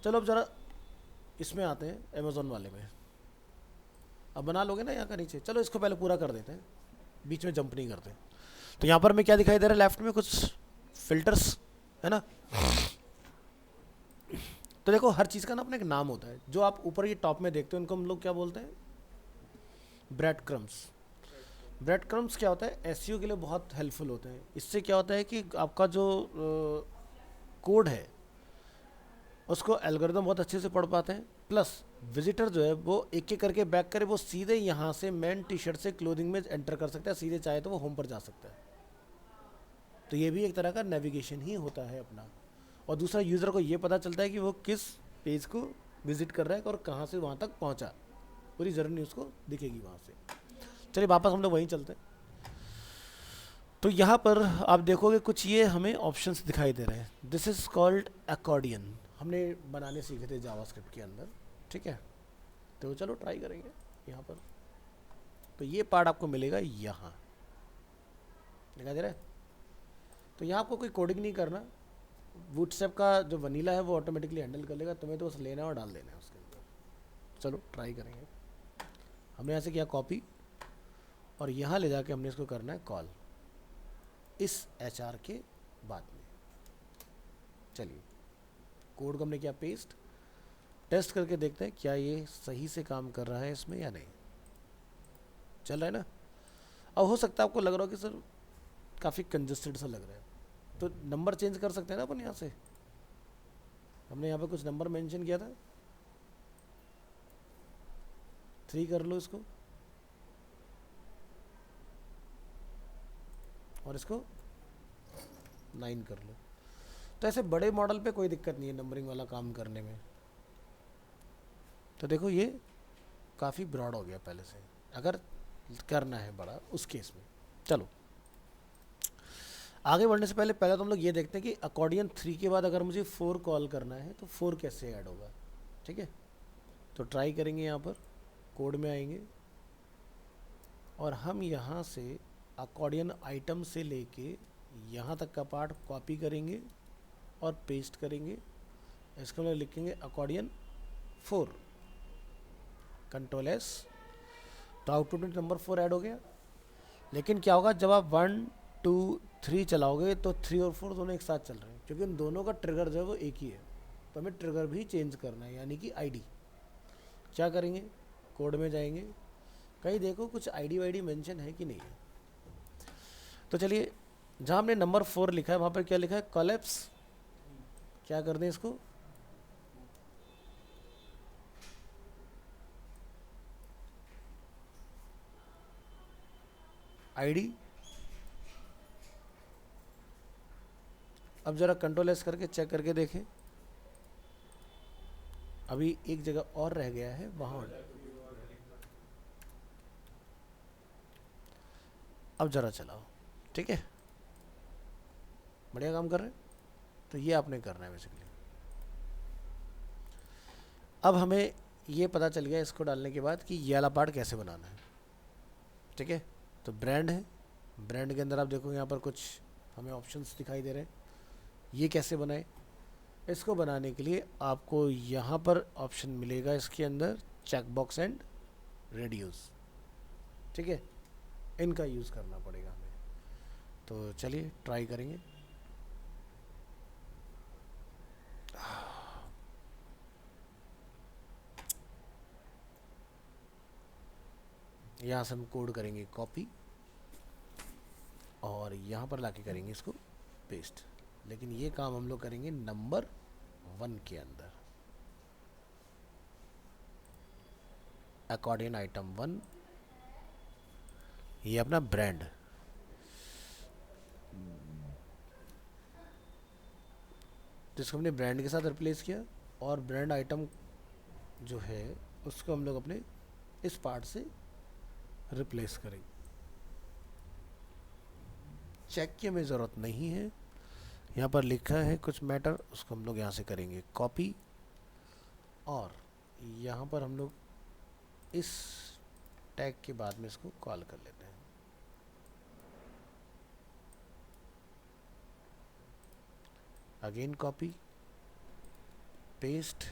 चलो अब ज़रा इसमें आते हैं अमेज़ॉन वाले में। अब बना लोगे ना यहाँ का नीचे, चलो इसको पहले पूरा कर देते हैं, बीच में जंप नहीं करते। तो यहाँ पर मैं क्या दिखाई दे रहा है, लेफ्ट में कुछ फिल्टर्स है ना। तो देखो हर चीज़ का ना अपना एक नाम होता है। जो आप ऊपर ये टॉप में देखते हो इनको हम लोग क्या बोलते हैं, ब्रेड क्रम्स। ब्रेड क्रम्स क्या होता है, एसईओ के लिए बहुत हेल्पफुल होते हैं। इससे क्या होता है कि आपका जो कोड है उसको एल्गोरिदम बहुत अच्छे से पढ़ पाते हैं, प्लस विजिटर जो है वो एक एक करके बैक करे, वो सीधे यहाँ से मेन टी शर्ट से क्लोथिंग में एंटर कर सकता है, सीधे चाहे तो वो होम पर जा सकता है। तो ये भी एक तरह का नेविगेशन ही होता है अपना। और दूसरा यूज़र को ये पता चलता है कि वो किस पेज को विजिट कर रहा है और कहाँ से वहाँ तक पहुँचा, पूरी जर्नी उसको दिखेगी वहाँ से। चलिए वापस हम लोग वहीं चलते हैं। तो यहाँ पर आप देखोगे कुछ ये हमें ऑप्शंस दिखाई दे रहे हैं। दिस इज़ कॉल्ड अकॉर्डियन, हमने बनाने सीखे थे जावास्क्रिप्ट के अंदर, ठीक है। तो चलो ट्राई करेंगे यहाँ पर। तो ये पार्ट आपको मिलेगा यहाँ, दिखाई दे रहा है। तो यहाँ आपको कोई कोडिंग नहीं करना, बूटस्ट्रैप का जो वनीला है वो ऑटोमेटिकली हैंडल कर लेगा, तुम्हें तो बस लेना है और डाल देना है उसके अंदर। चलो ट्राई करेंगे। हमने यहाँ से किया कॉपी और यहाँ ले जाके हमने इसको करना है कॉल इस HR के बाद में। चलिए कोड को हमने किया पेस्ट, टेस्ट करके देखते हैं क्या ये सही से काम कर रहा है इसमें या नहीं। चल रहा है ना। अब हो सकता है आपको लग रहा हो कि सर काफ़ी कंजस्टेड सा लग रहा है, तो नंबर चेंज कर सकते हैं ना अपन यहाँ से। हमने यहाँ पे कुछ नंबर मेंशन किया था, 3 कर लो इसको और इसको 9 कर लो। तो ऐसे बड़े मॉडल पे कोई दिक्कत नहीं है नंबरिंग वाला काम करने में। तो देखो ये काफ़ी ब्रॉड हो गया पहले से, अगर करना है बड़ा उस केस में। चलो आगे बढ़ने से पहले तो हम लोग ये देखते हैं कि अकॉर्डियन 3 के बाद अगर मुझे 4 कॉल करना है तो 4 कैसे ऐड होगा। ठीक है, तो ट्राई करेंगे। यहाँ पर कोड में आएंगे और हम यहाँ से अकॉर्डियन आइटम से लेके यहाँ तक का पार्ट कॉपी करेंगे और पेस्ट करेंगे। इसको हम लिखेंगे अकॉर्डियन 4, कंट्रोल S, तो आउटपुट में नंबर 4 ऐड हो गया। लेकिन क्या होगा जब आप 1 2 3 चलाओगे तो 3 और 4 दोनों एक साथ चल रहे हैं, क्योंकि उन दोनों का ट्रिगर जो है वो एक ही है। तो हमें ट्रिगर भी चेंज करना है, यानी कि ID। क्या करेंगे, कोड में जाएंगे, कहीं देखो कुछ ID वाईडी मेंशन है कि नहीं है। तो चलिए जहाँ हमने नंबर 4 लिखा है वहाँ पर क्या लिखा है, कोलैप्स। क्या कर दें इसको, ID। अब ज़रा कंट्रोल S करके चेक करके देखें, अभी एक जगह और रह गया है वहाँ। अब ज़रा चलाओ, ठीक है, बढ़िया काम कर रहे हैं। तो ये आपने करना है बेसिकली। अब हमें ये पता चल गया इसको डालने के बाद कि ये वाला पार्ट कैसे बनाना है। ठीक है, तो ब्रांड है, ब्रांड के अंदर आप देखोगे यहाँ पर कुछ हमें ऑप्शंस दिखाई दे रहे हैं। ये कैसे बनाए, इसको बनाने के लिए आपको यहाँ पर ऑप्शन मिलेगा इसके अंदर चेक बॉक्स एंड रेडियोस। ठीक है, इनका यूज़ करना पड़ेगा हमें। तो चलिए ट्राई करेंगे। यहाँ से हम कोड करेंगे कॉपी और यहाँ पर लाके करेंगे इसको पेस्ट। लेकिन ये काम हम लोग करेंगे नंबर 1 के अंदर, अकॉर्डियन आइटम 1, ये अपना ब्रांड। जिसको हमने ब्रांड के साथ रिप्लेस किया और ब्रांड आइटम जो है उसको हम लोग अपने इस पार्ट से रिप्लेस करेंगे। चेक की हमें ज़रूरत नहीं है, यहाँ पर लिखा है कुछ मैटर, उसको हम लोग यहाँ से करेंगे कॉपी और यहाँ पर हम लोग इस टैग के बाद में इसको कॉल कर लेते हैं। अगेन कॉपी पेस्ट,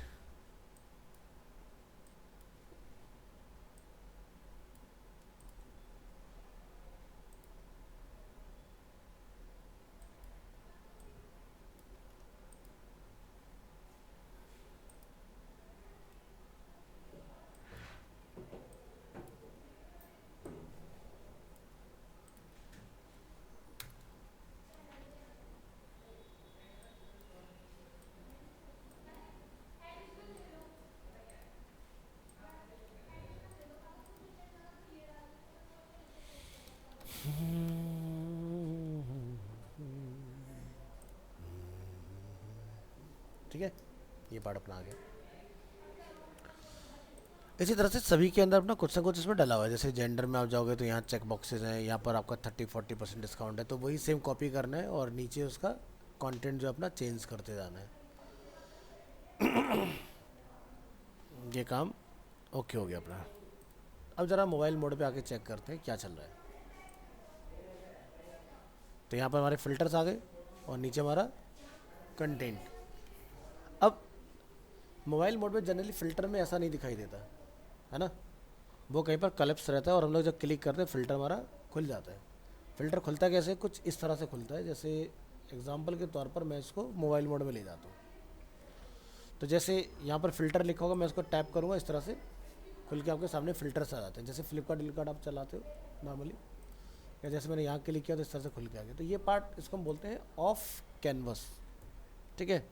ठीक है, ये पार्ट अपना आ गया। इसी तरह से सभी के अंदर अपना कुछ ना कुछ इसमें डला हुआ है। जैसे जेंडर में आप जाओगे तो यहाँ चेक बॉक्सेस हैं, यहाँ पर आपका 30-40% डिस्काउंट है, तो वही सेम कॉपी करना है और नीचे उसका कंटेंट जो अपना चेंज करते जाना है। ये काम ओके हो गया अपना। अब ज़रा मोबाइल मोड पे आके चेक करते हैं क्या चल रहा है। तो यहाँ पर हमारे फिल्टर्स आ गए और नीचे हमारा कंटेंट। अब मोबाइल मोड में जनरली फ़िल्टर में ऐसा नहीं दिखाई देता है ना, वो कहीं पर कलेप्स रहता है और हम लोग जब क्लिक करते हैं फ़िल्टर हमारा खुल जाता है। फ़िल्टर खुलता कैसे, कुछ इस तरह से खुलता है, जैसे एग्जांपल के तौर पर मैं इसको मोबाइल मोड में ले जाता हूँ। तो जैसे यहाँ पर फ़िल्टर लिखा होगा, मैं इसको टैप करूँगा, इस तरह से खुल के आपके सामने फ़िल्टर्स आ जाते हैं। जैसे फ्लिपकार्ट आप चलाते हो नॉर्मली, या जैसे मैंने यहाँ क्लिक किया तो इस तरह से खुल के आ गया। तो ये पार्ट इसको हम बोलते हैं ऑफ कैनवस। ठीक है,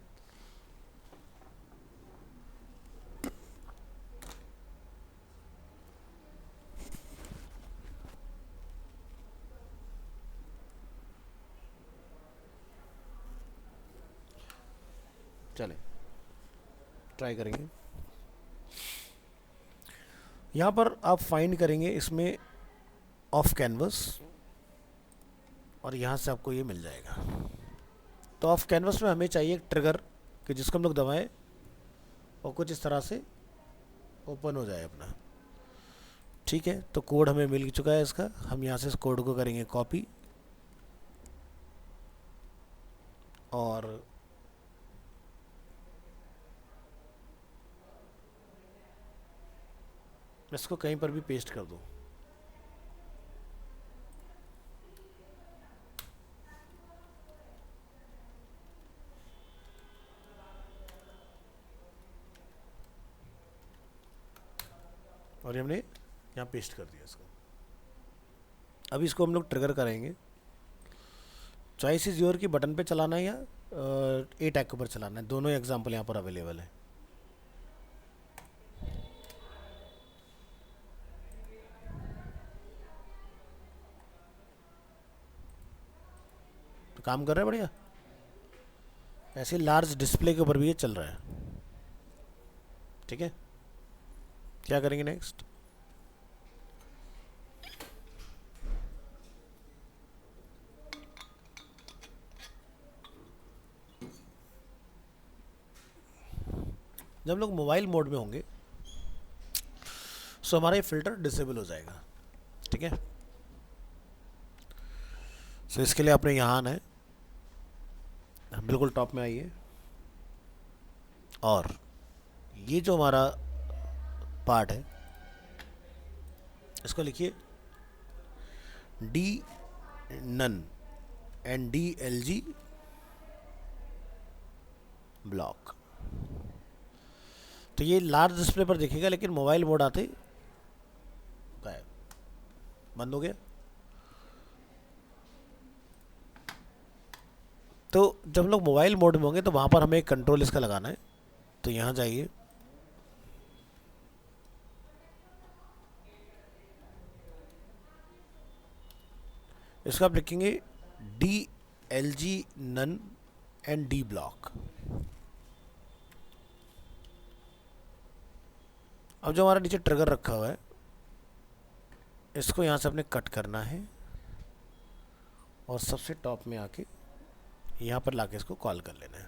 चले ट्राई करेंगे। यहाँ पर आप फाइंड करेंगे इसमें ऑफ कैनवस और यहाँ से आपको ये मिल जाएगा। तो ऑफ कैनवस में हमें चाहिए एक ट्रिगर कि जिसको हम लोग दबाएं और कुछ इस तरह से ओपन हो जाए अपना। ठीक है, तो कोड हमें मिल चुका है इसका। हम यहाँ से इस कोड को करेंगे कॉपी और इसको कहीं पर भी पेस्ट कर दूँ। और ये हमने यहाँ पेस्ट कर दिया इसको। अब इसको हम लोग ट्रिगर करेंगे। चॉइस इज़ योर की बटन पे चलाना है या ए टैग के ऊपर चलाना है, दोनों एग्जांपल यहाँ पर अवेलेबल है। तो काम कर रहा है बढ़िया। ऐसे लार्ज डिस्प्ले के ऊपर भी ये चल रहा है। ठीक है, क्या करेंगे नेक्स्ट, जब हम लोग मोबाइल मोड में होंगे सो हमारा ये फ़िल्टर डिसेबल हो जाएगा। ठीक है, सो इसके लिए आपने यहाँ आना है, बिल्कुल टॉप में आइए और ये जो हमारा पार्ट है इसको लिखिए D none and D L G block. तो ये लार्ज डिस्प्ले पर दिखेगा लेकिन मोबाइल मोड आते गायब, बंद हो गया। तो जब हम लोग मोबाइल मोड में होंगे तो वहाँ पर हमें एक कंट्रोल इसका लगाना है। तो यहाँ जाइए, इसका आप लिखेंगे D L G none and D block. अब जो हमारा नीचे ट्रिगर रखा हुआ है इसको यहाँ से अपने कट करना है और सबसे टॉप में आके यहाँ पर लाके इसको कॉल कर लेना है।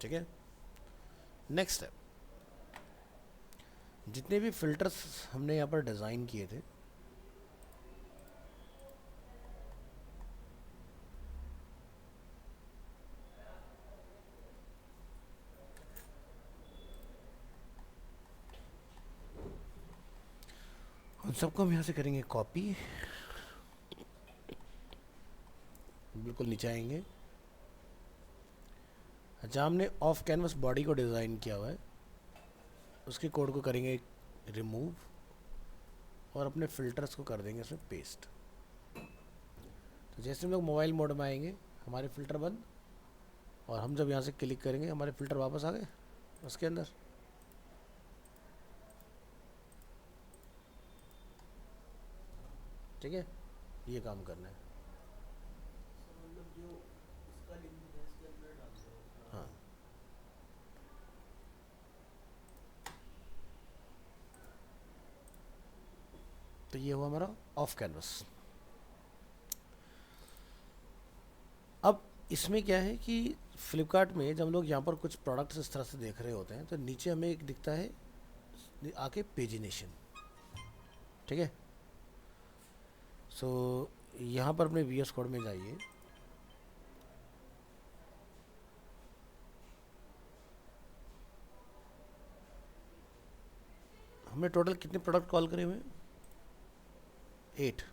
ठीक है, नेक्स्ट स्टेप, जितने भी फिल्टर्स हमने यहाँ पर डिज़ाइन किए थे उन सबको हम यहाँ से करेंगे कॉपी, बिल्कुल नीचे आएंगे। जहाँ हमने ऑफ कैनवस बॉडी को डिज़ाइन किया हुआ है उसके कोड को करेंगे रिमूव और अपने फिल्टर्स को कर देंगे इसमें पेस्ट। तो जैसे हम लोग मोबाइल मोड में आएंगे हमारे फ़िल्टर बंद, और हम जब यहाँ से क्लिक करेंगे हमारे फ़िल्टर वापस आ गए उसके अंदर। ठीक है, ये काम करना है। हाँ, तो ये हुआ हमारा ऑफ कैनवस। अब इसमें क्या है कि फ्लिपकार्ट में जब हम लोग यहाँ पर कुछ प्रोडक्ट्स इस तरह से देख रहे होते हैं तो नीचे हमें एक दिखता है आके पेजिनेशन। ठीक है, सो यहाँ पर अपने वी एस कोड में जाइए हमने टोटल कितने प्रोडक्ट कॉल करे हुए हैं? 8।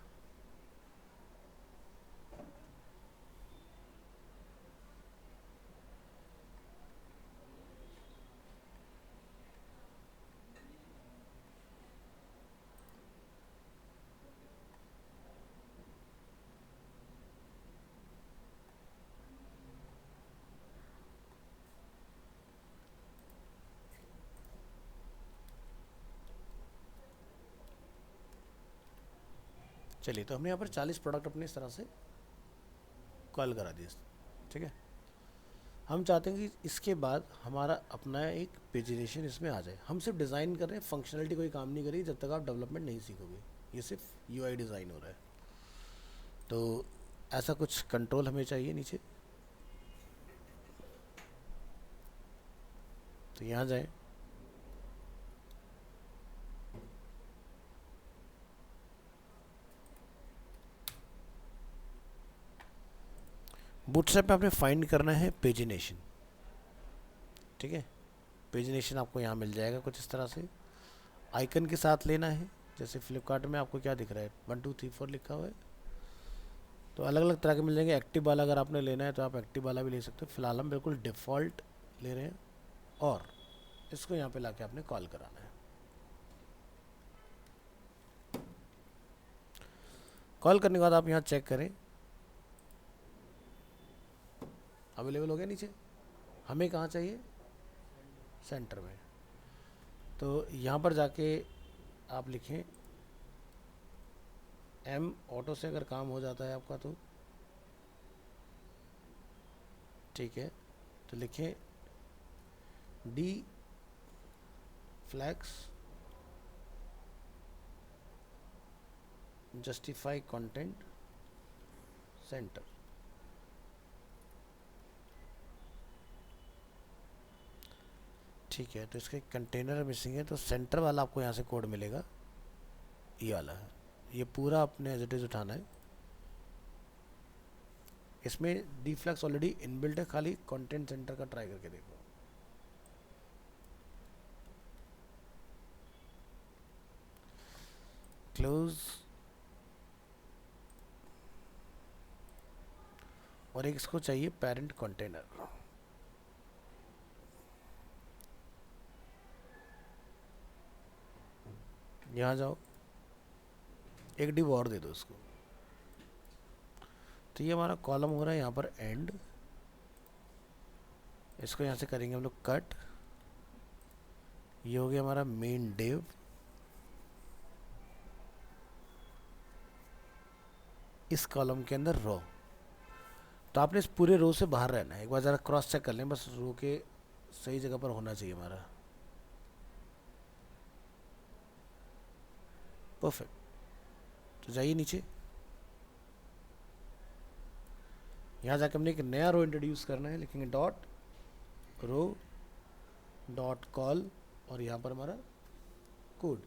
चलिए, तो हमने यहाँ पर 40 प्रोडक्ट अपने इस तरह से कॉल करा दिए, ठीक है। हम चाहते हैं कि इसके बाद हमारा अपना एक पेजिनेशन इसमें आ जाए। हम सिर्फ डिज़ाइन कर रहे हैं, फंक्शनलिटी कोई काम नहीं करी जब तक आप डेवलपमेंट नहीं सीखोगे। ये सिर्फ यूआई डिज़ाइन हो रहा है। तो ऐसा कुछ कंट्रोल हमें चाहिए नीचे। तो यहाँ जाएं, बूटस्ट्रैप में आपने फाइंड करना है पेजिनेशन, ठीक है। पेजिनेशन आपको यहाँ मिल जाएगा कुछ इस तरह से, आइकन के साथ लेना है। जैसे फ्लिपकार्ट में आपको क्या दिख रहा है, 1 2 3 4 लिखा हुआ है। तो अलग अलग तरह के मिल जाएंगे। एक्टिव वाला अगर आपने लेना है तो आप एक्टिव वाला भी ले सकते हो। फिलहाल हम बिल्कुल डिफ़ॉल्ट ले रहे हैं और इसको यहाँ पे लाके आपने कॉल कराना है। कॉल करने के बाद आप यहाँ चेक करें, अवेलेबल हो गया नीचे। हमें कहाँ चाहिए? सेंटर में। तो यहाँ पर जाके आप लिखें एम, ऑटो से अगर काम हो जाता है आपका तो ठीक है। तो लिखें D flex justify content center. ठीक है, तो इसके कंटेनर मिसिंग है, तो सेंटर वाला आपको यहाँ से कोड मिलेगा, ये वाला है। ये पूरा अपने एज इट इज उठाना है। इसमें डिफ्लेक्स ऑलरेडी इनबिल्ट है, खाली कंटेंट सेंटर का ट्राई करके देखो। क्लोज, और एक इसको चाहिए पेरेंट कंटेनर। यहाँ जाओ, एक डिव और दे दो उसको। तो ये हमारा कॉलम हो रहा है यहाँ पर एंड। इसको यहाँ से करेंगे हम लोग कट। ये हो गया हमारा मेन डिव। इस कॉलम के अंदर रो। तो आपने इस पूरे रो से बाहर रहना है। एक बार ज़रा क्रॉस चेक कर लें, बस रो के सही जगह पर होना चाहिए हमारा। परफेक्ट। तो जाइए नीचे, यहाँ जाकर हमने एक नया रो इंट्रोड्यूस करना है। लिखेंगे डॉट रो डॉट कॉल और यहाँ पर हमारा कोड।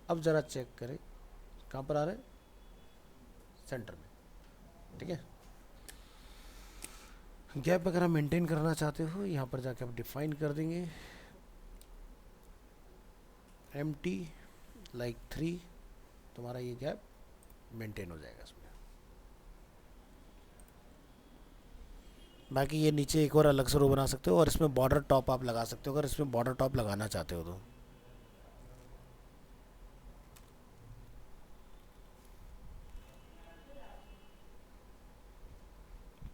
अब ज़रा चेक करें कहाँ पर आ रहा है, सेंटर में, ठीक है। गैप अगर आप मेंटेन करना चाहते हो, यहाँ पर जाके आप डिफाइन कर देंगे empty लाइक 3, तुम्हारा ये गैप मेंटेन हो जाएगा इसमें। बाकी ये नीचे एक और अलग से रो बना सकते हो और इसमें बॉर्डर टॉप आप लगा सकते हो अगर इसमें बॉर्डर टॉप लगाना चाहते हो तो।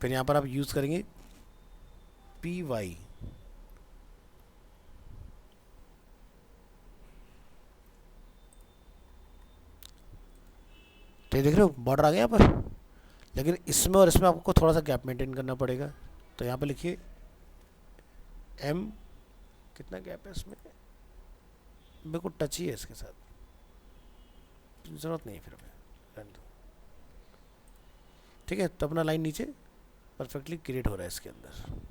फिर यहाँ पर आप यूज़ करेंगे py, तो ये देख रहे हो बॉर्डर आ गया यहाँ पर। लेकिन इसमें और इसमें आपको थोड़ा सा गैप मेंटेन करना पड़ेगा। तो यहाँ पे लिखिए m, कितना गैप है इसमें, बिल्कुल टच ही है इसके साथ, ज़रूरत नहीं है फिर हमें, रहने दो, ठीक है। तो अपना लाइन नीचे परफेक्टली क्रिएट हो रहा है इसके अंदर।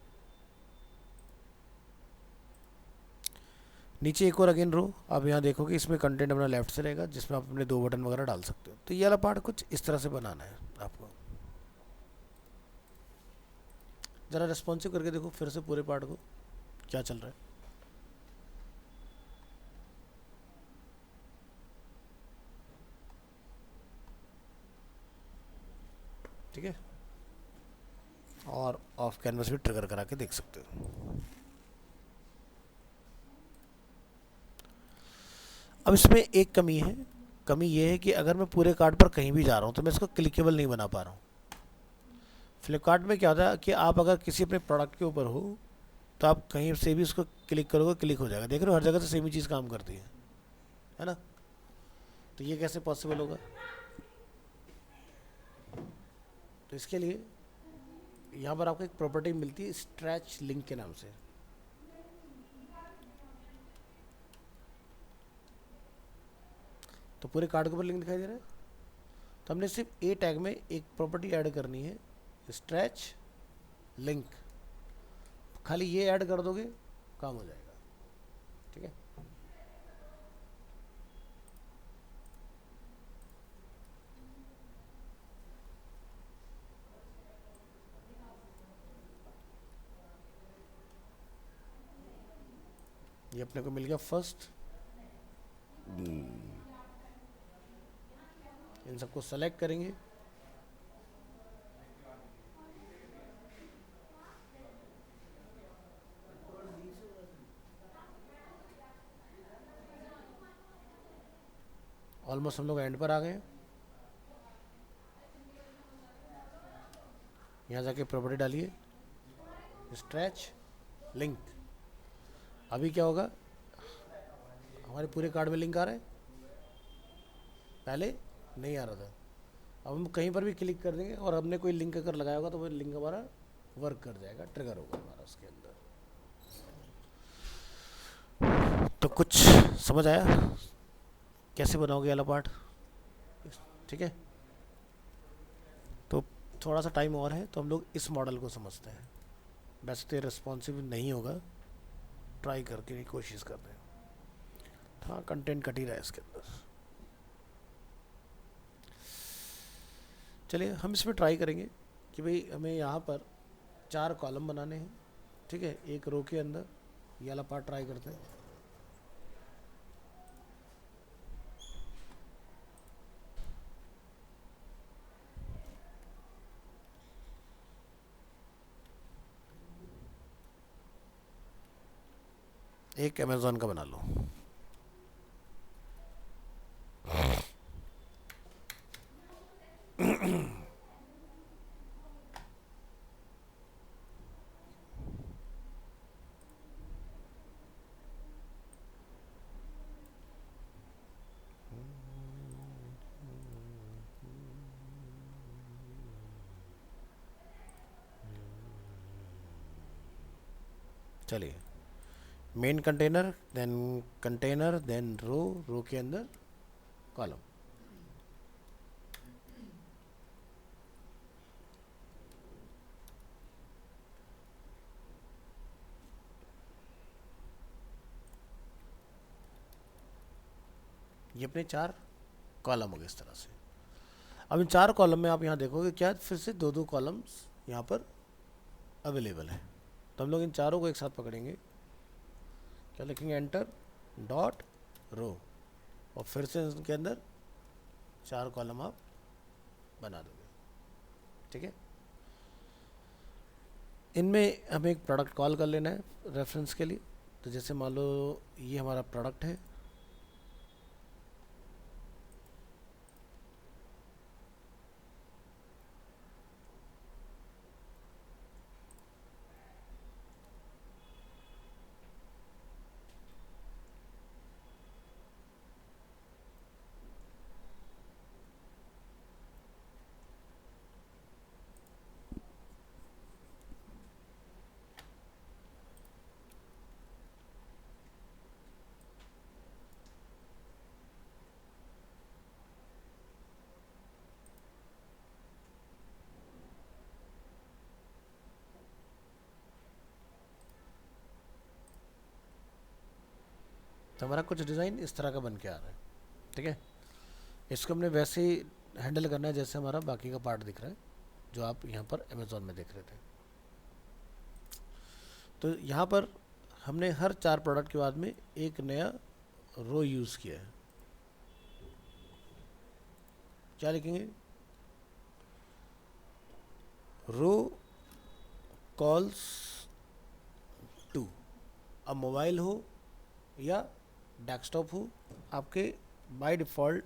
नीचे एक और अगेन रो, आप यहाँ देखोगे इसमें कंटेंट अपना लेफ्ट से रहेगा जिसमें आप अपने 2 बटन वगैरह डाल सकते हो। तो ये वाला पार्ट कुछ इस तरह से बनाना है आपको। ज़रा रिस्पॉन्सिव करके देखो फिर से पूरे पार्ट को क्या चल रहा है। ठीक है, और ऑफ कैनवस भी ट्रिगर करा के देख सकते हो। अब इसमें एक कमी है, कमी ये है कि अगर मैं पूरे कार्ड पर कहीं भी जा रहा हूँ तो मैं इसको क्लिकेबल नहीं बना पा रहा हूँ। फ्लिपकार्ट में क्या होता है कि आप अगर किसी अपने प्रोडक्ट के ऊपर हो तो आप कहीं से भी उसको क्लिक करोगे, क्लिक हो जाएगा। देख रहे हो, हर जगह से सेम ही चीज़ काम करती है ना। तो ये कैसे पॉसिबल होगा? तो इसके लिए यहाँ पर आपको एक प्रॉपर्टी मिलती है स्ट्रेच लिंक के नाम से। तो पूरे कार्ड के ऊपर लिंक दिखाई दे रहा है, तो हमने सिर्फ ए टैग में एक प्रॉपर्टी ऐड करनी है, स्ट्रेच लिंक। खाली ये ऐड कर दोगे, काम हो जाएगा। ठीक है, ये अपने को मिल गया फर्स्ट। इन सबको सेलेक्ट करेंगे, ऑलमोस्ट हम लोग एंड पर आ गए हैं। यहाँ जाके प्रॉपर्टी डालिए स्ट्रेच लिंक। अभी क्या होगा, हमारे पूरे कार्ड में लिंक आ रहा है, पहले नहीं आ रहा था। अब हम कहीं पर भी क्लिक कर देंगे और हमने कोई लिंक अगर लगाया होगा तो वो लिंक हमारा वर्क कर जाएगा, ट्रिगर होगा हमारा उसके अंदर। तो कुछ समझ आया कैसे बनाओगे वाला पार्ट? ठीक है, तो थोड़ा सा टाइम और है तो हम लोग इस मॉडल को समझते हैं। वैसे तो रिस्पॉन्सिव नहीं होगा, ट्राई करके ही कोशिश करते हैं। हाँ, कंटेंट कट ही रहा है इसके अंदर। चलिए हम इसमें ट्राई करेंगे कि भाई हमें यहाँ पर 4 कॉलम बनाने हैं। ठीक है, एक रो के अंदर ये वाला पार्ट ट्राई करते हैं। एक अमेज़ॉन का बना लो। चलिए, मेन कंटेनर देन रो के अंदर कॉलम। ये अपने 4 कॉलम हो गए इस तरह से। अब इन 4 कॉलम में आप यहाँ देखोगे क्या फिर से 2-2 कॉलम्स यहाँ पर अवेलेबल है। तो हम लोग इन चारों को एक साथ पकड़ेंगे, क्या लिखेंगे, एंटर डॉट रो, और फिर से इनके अंदर 4 कॉलम आप बना दोगे। ठीक है, इनमें हमें एक प्रोडक्ट कॉल कर लेना है रेफरेंस के लिए। तो जैसे मान लो ये हमारा प्रोडक्ट है, तो हमारा कुछ डिज़ाइन इस तरह का बन के आ रहा है। ठीक है, इसको हमने वैसे ही हैंडल करना है जैसे हमारा बाकी का पार्ट दिख रहा है जो आप यहाँ पर अमेज़ॉन में देख रहे थे। तो यहाँ पर हमने हर 4 प्रोडक्ट के बाद में एक नया रो यूज़ किया है। क्या लिखेंगे, रो कॉल्स टू, अब मोबाइल हो या डेस्कटॉप हो, आपके बाय डिफ़ॉल्ट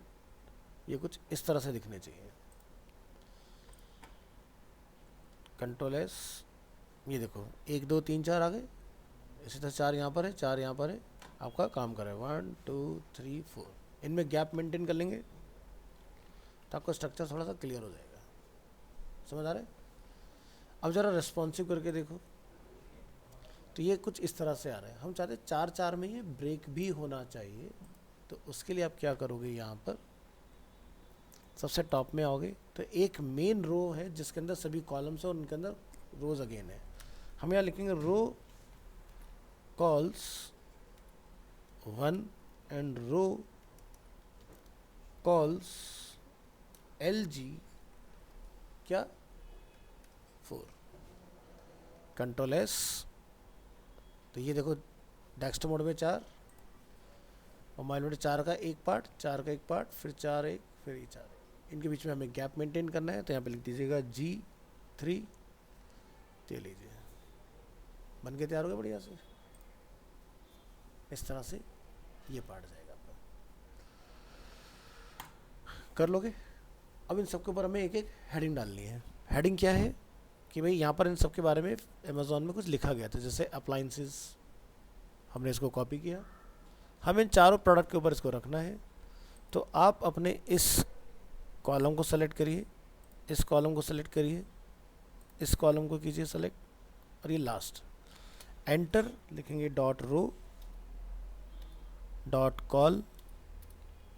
ये कुछ इस तरह से दिखने चाहिए। कंट्रोल एस, ये देखो 1 2 3 4 आ गए, इसी तरह 4 यहाँ पर है, 4 यहाँ पर है, आपका काम करे 1 2 3 4। इनमें गैप मेंटेन कर लेंगे तो आपका स्ट्रक्चर थोड़ा सा क्लियर हो जाएगा। समझ आ रहा है? अब ज़रा रेस्पॉन्सिव करके देखो तो ये कुछ इस तरह से आ रहा है। हम चाहते हैं 4 4 में ये ब्रेक भी होना चाहिए, तो उसके लिए आप क्या करोगे, यहाँ पर सबसे टॉप में आओगे तो एक मेन रो है जिसके अंदर सभी कॉलम्स हैं और उनके अंदर रोज अगेन है। हम यहाँ लिखेंगे row calls 1 and row calls LG क्या 4। कंट्रोल एस, तो ये देखो डेस्कटॉप मोड में 4 और मोबाइल मोड 4 का एक पार्ट, 4 का एक पार्ट, फिर 4 एक, फिर ये 4 एक। इनके बीच में हमें गैप मेंटेन करना है, तो यहाँ पे लिख दीजिएगा G3। तो ये लीजिए बन के तैयार हो गया बढ़िया से। इस तरह से ये पार्ट जाएगा आपका, कर लोगे। अब इन सबके ऊपर हमें एक एक हेडिंग डालनी है। हेडिंग क्या है कि भाई यहाँ पर इन सब के बारे में अमेज़ॉन में कुछ लिखा गया था, जैसे अप्लाइंसेस, हमने इसको कॉपी किया, हमें इन चारों प्रोडक्ट के ऊपर इसको रखना है। तो आप अपने इस कॉलम को सेलेक्ट करिए, इस कॉलम को सेलेक्ट करिए, इस कॉलम को कीजिए सेलेक्ट, और ये लास्ट एंटर लिखेंगे डॉट रो डॉट कॉल,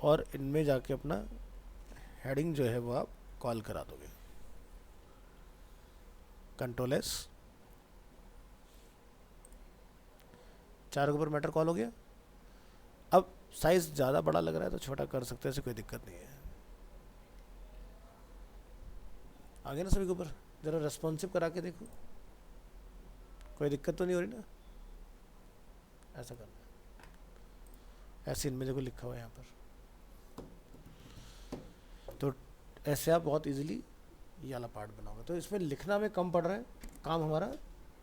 और इनमें जाके अपना हेडिंग जो है वो आप कॉल करा दोगे। कंट्रोल एस, चारों के ऊपर मैटर कॉल हो गया। अब साइज ज़्यादा बड़ा लग रहा है तो छोटा कर सकते हैं, ऐसे कोई दिक्कत नहीं है। आगे ना सभी के ऊपर ज़रा रेस्पॉन्सिव करा के देखो, कोई दिक्कत तो नहीं हो रही ना। ऐसा करना है, ऐसे इनमें देखो लिखा हुआ है यहाँ पर, तो ऐसे आप बहुत इजीली ये वाला पार्ट बनाओगे। तो इसमें लिखना में कम पड़ रहा है, काम हमारा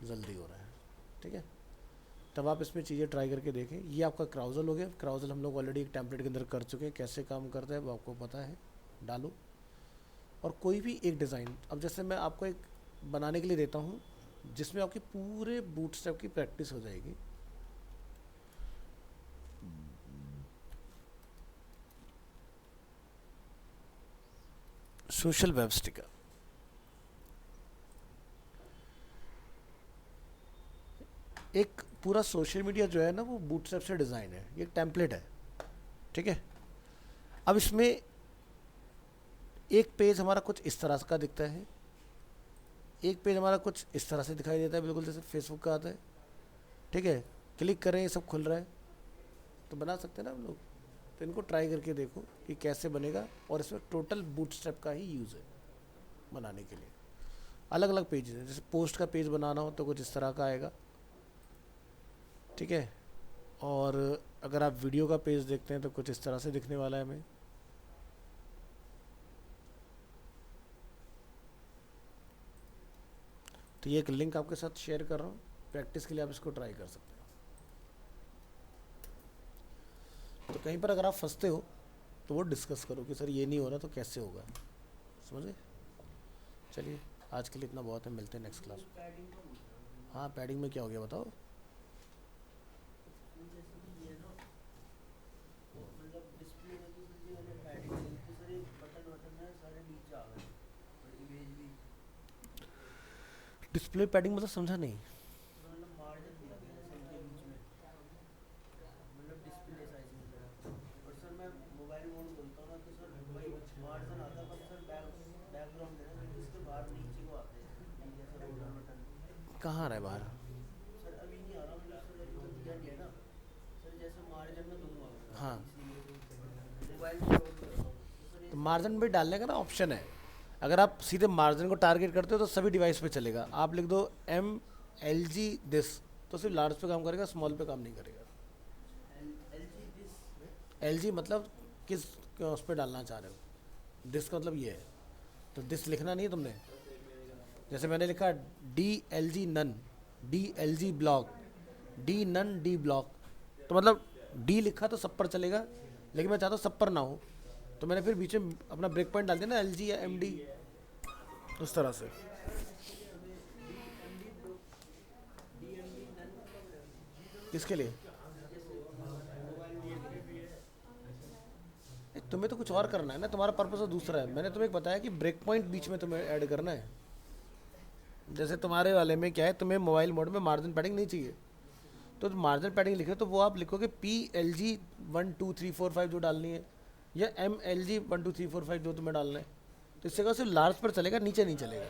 जल्दी हो रहा है। ठीक है, तब आप इसमें चीज़ें ट्राई करके देखें। ये आपका क्राउजल हो गया। क्राउजल हम लोग ऑलरेडी एक टेम्पलेट के अंदर कर चुके हैं, कैसे काम करता है वो आपको पता है। डालो और कोई भी एक डिज़ाइन, अब जैसे मैं आपको एक बनाने के लिए देता हूँ जिसमें आपकी पूरे बूटस्ट्रैप की प्रैक्टिस हो जाएगी। सोशल वेब स्टिकर, एक पूरा सोशल मीडिया जो है ना वो बूटस्ट्रैप से डिज़ाइन है, ये एक टेम्पलेट है। ठीक है, अब इसमें एक पेज हमारा कुछ इस तरह का दिखता है, एक पेज हमारा कुछ इस तरह से दिखाई देता है, बिल्कुल जैसे फेसबुक का आता है। ठीक है, क्लिक करें ये सब खुल रहा है, तो बना सकते हैं ना हम लोग। तो इनको ट्राई करके देखो कि कैसे बनेगा, और इसमें टोटल बूटस्ट्रैप का ही यूज़ है बनाने के लिए। अलग अलग पेजेस हैं, जैसे पोस्ट का पेज बनाना हो तो कुछ इस तरह का आएगा। ठीक है, और अगर आप वीडियो का पेज देखते हैं तो कुछ इस तरह से दिखने वाला है हमें। तो ये एक लिंक आपके साथ शेयर कर रहा हूँ, प्रैक्टिस के लिए आप इसको ट्राई कर सकते हैं। तो कहीं पर अगर आप फंसते हो तो वो डिस्कस करो कि सर ये नहीं हो रहा तो कैसे होगा, समझे। चलिए आज के लिए इतना बहुत है, मिलते हैं नेक्स्ट क्लास में। हाँ, पैडिंग में क्या हो गया बताओ। डिस्प्ले पैडिंग मतलब समझा नहीं। कहाँ आ रहा है बाहर? हाँ, तो मार्जिन भी डालने का ना ऑप्शन है। अगर आप सीधे मार्जिन को टारगेट करते हो तो सभी डिवाइस पे चलेगा। आप लिख दो MLG दिस, तो सिर्फ लार्ज पे काम करेगा, स्मॉल पे काम नहीं करेगा। LG मतलब किस उस पर डालना चाह रहे हो, दिस का मतलब ये है, तो दिस लिखना नहीं है तुमने। जैसे मैंने लिखा D L G none, D L G block, D none D block, तो मतलब डी लिखा तो सब पर चलेगा, लेकिन मैं चाहता हूँ सब पर ना हो, तो मैंने फिर बीच में अपना ब्रेक पॉइंट डाल दिया ना, एल जी या एम डी, उस तरह से। किसके लिए? तुम्हें तो कुछ और करना है ना, तुम्हारा पर्पस तो दूसरा है। मैंने तुम्हें बताया कि ब्रेक पॉइंट बीच में तुम्हें ऐड करना है। जैसे तुम्हारे वाले में क्या है, तुम्हें मोबाइल मोड में मार्जिन पैडिंग नहीं चाहिए, तो मार्जिन पैडिंग लिखे तो वो आप लिखोगे पी एल जी 1 2 3 4 5 जो डालनी है, या एम एल जी 1 2 3 4 5 जो तुम्हें डालना है। तो इससे क्या सिर्फ लार्ज पर चलेगा, नीचे नहीं चलेगा।